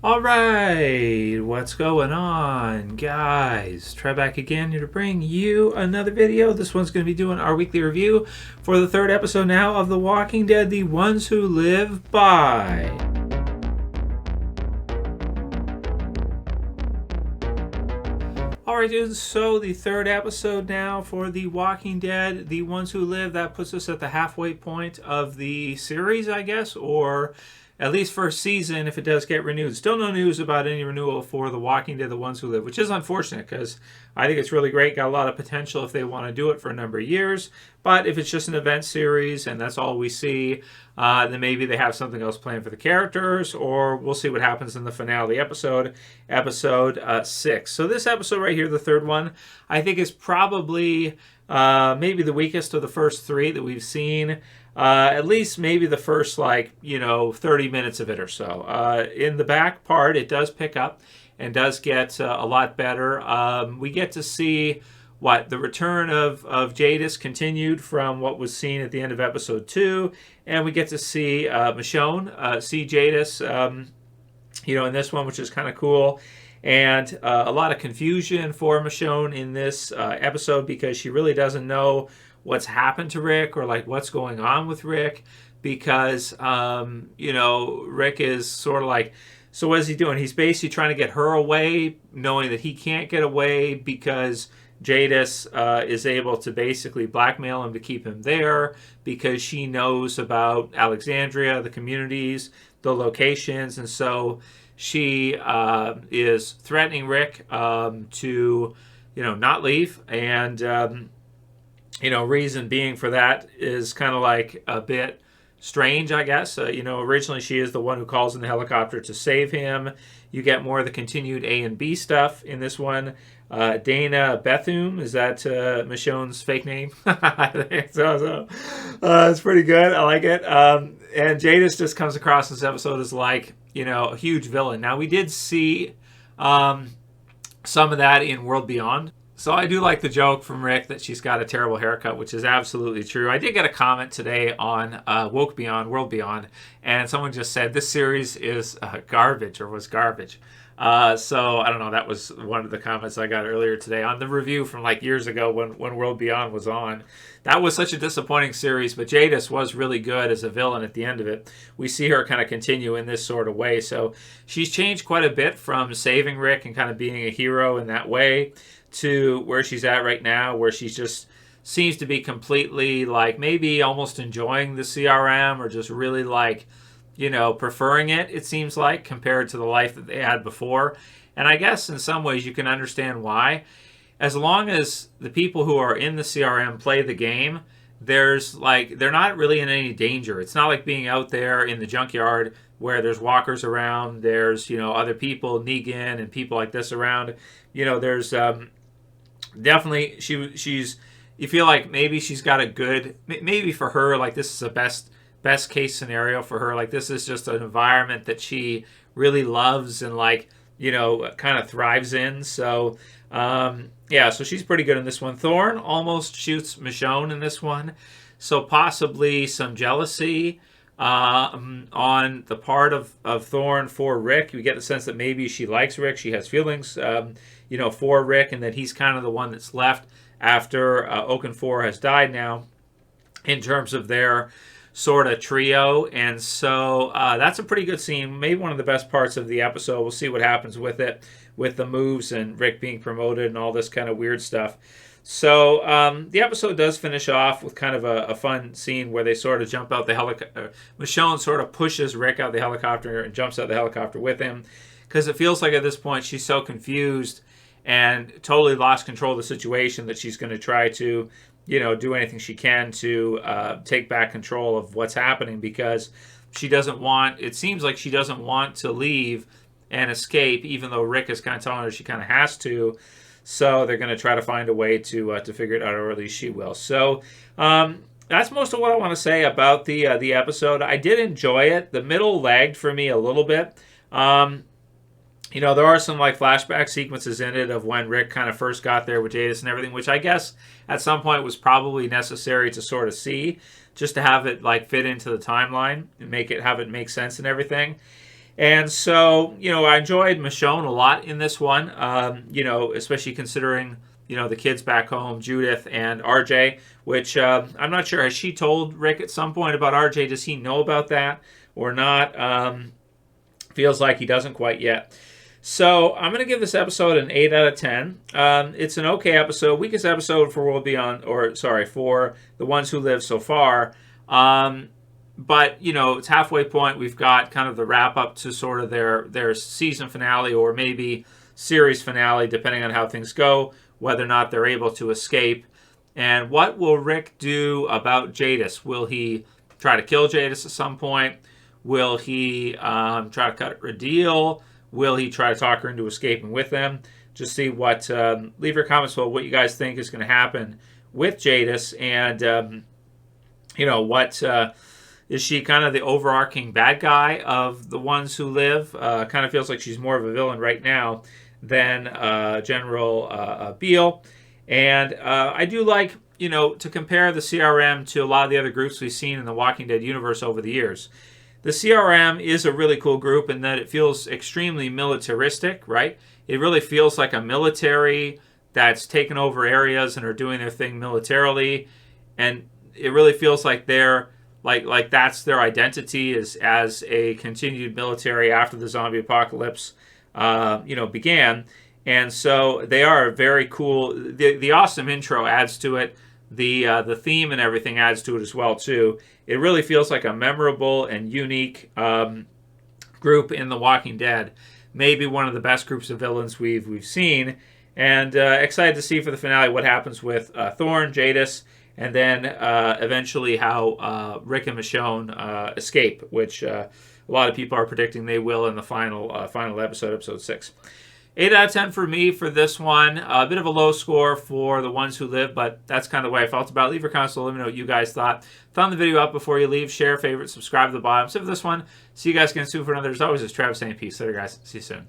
All right, what's going on, guys? Trev back again here to bring you another video. This one's going to be doing our weekly review for the third episode now of The Walking Dead: The Ones Who Live By. Alright, dudes, so the third episode now for The Walking Dead: The Ones Who Live. That puts us at the halfway point of the series, I guess, or at least first season if it does get renewed. Still no news about any renewal for The Walking Dead: The Ones Who Live, which is unfortunate because I think it's really great. Got a lot of potential if they want to do it for a number of years. But if it's just an event series and that's all we see, then maybe they have something else planned for the characters, or we'll see what happens in the finale episode, episode 6. So this episode right here, the third one, I think is probably maybe the weakest of the first three that we've seen. At least maybe the first 30 minutes of it or so. In the back part, it does pick up and does get a lot better. We get to see the return of Jadis continued from what was seen at the end of episode 2, and we get to see Michonne see Jadis in this one, which is kind of cool. And a lot of confusion for Michonne in this episode because she really doesn't know what's happened to Rick or what's going on with Rick, because Rick is sort of like, so what is he doing? He's basically trying to get her away, knowing that he can't get away because Jadis is able to basically blackmail him to keep him there because she knows about Alexandria, the communities, the locations, and so she is threatening Rick to not leave. And reason being for that is kind of like a bit strange, I guess. Originally she is the one who calls in the helicopter to save him. You get more of the continued A and B stuff in this one. Dana Bethune, is that Michonne's fake name? I think so. It's pretty good. I like it. And Jadis just comes across this episode as a huge villain. Now, we did see some of that in World Beyond. So I do like the joke from Rick that she's got a terrible haircut, which is absolutely true. I did get a comment today on Woke Beyond, World Beyond, and someone just said this series is garbage, or was garbage. So I don't know, that was one of the comments I got earlier today on the review from years ago when World Beyond was on. That was such a disappointing series, but Jadis was really good as a villain at the end of it. We see her kind of continue in this sort of way. So she's changed quite a bit from saving Rick and kind of being a hero in that way to where she's at right now, where she's just seems to be completely maybe almost enjoying the CRM, or just really preferring it seems like, compared to the life that they had before. And I guess in some ways you can understand why. As long as the people who are in the CRM play the game, they're not really in any danger. It's not like being out there in the junkyard where there's walkers around, there's other people, Negan and people like this around. There's definitely she's you feel like maybe she's got a good, maybe for her this is a best case scenario for her. This is just an environment that she really loves and kind of thrives in. So so she's pretty good in this one. Thorne almost shoots Michonne in this one, so possibly some jealousy on the part of Thorne for Rick. We get the sense that maybe she likes Rick, she has feelings for Rick, and that he's kind of the one that's left after Oakenfour has died now, in terms of their sort of trio. And so that's a pretty good scene, maybe one of the best parts of the episode. We'll see what happens with it, with the moves and Rick being promoted and all this kind of weird stuff. So the episode does finish off with kind of a fun scene where they sort of jump out the helicopter. Michonne sort of pushes Rick out the helicopter and jumps out the helicopter with him, because it feels like at this point she's so confused and totally lost control of the situation that she's going to try to do anything she can to take back control of what's happening, because it seems like she doesn't want to leave and escape, even though Rick is kind of telling her she kind of has to. So they're going to try to find a way to figure it out, or at least she will. So that's most of what I want to say about the episode. I did enjoy it. The middle lagged for me a little bit. There are some flashback sequences in it of when Rick kind of first got there with Jadis and everything, which I guess at some point was probably necessary to sort of see, just to have it fit into the timeline and have it make sense and everything. And so, I enjoyed Michonne a lot in this one, especially considering, the kids back home, Judith and RJ, which I'm not sure. Has she told Rick at some point about RJ? Does he know about that or not? Feels like he doesn't quite yet. So I'm going to give this episode an 8 out of 10. It's an okay episode. Weakest episode for World Beyond, for The Ones Who Live so far. But, it's halfway point. We've got kind of the wrap up to sort of their season finale or maybe series finale, depending on how things go, whether or not they're able to escape. And what will Rick do about Jadis? Will he try to kill Jadis at some point? Will he try to cut her a deal? Will he try to talk her into escaping with them? Just see what, leave your comments below what you guys think is going to happen with Jadis. And, what, is she kind of the overarching bad guy of The Ones Who Live? Kind of feels like she's more of a villain right now than General Beale. And I do like, to compare the CRM to a lot of the other groups we've seen in the Walking Dead universe over the years. The CRM is a really cool group in that it feels extremely militaristic, right? It really feels like a military that's taken over areas and are doing their thing militarily. And it really feels like they're like that's their identity is as a continued military after the zombie apocalypse, began. And so they are very cool. The awesome intro adds to it. The theme and everything adds to it as well too. It really feels like a memorable and unique group in The Walking Dead. Maybe one of the best groups of villains we've seen. And excited to see for the finale what happens with Thorne, Jadis, and then eventually how Rick and Michonne escape, which a lot of people are predicting they will in the final episode, episode 6. 8 out of 10 for me for this one. A bit of a low score for The Ones Who Live, but that's kind of the way I felt about it. Leave your comments below. Let me know what you guys thought. Thumb the video up before you leave. Share, favorite, subscribe to the bottom. So for this one, see you guys again soon for another. As always, it's Trev saying peace. Later, guys. See you soon.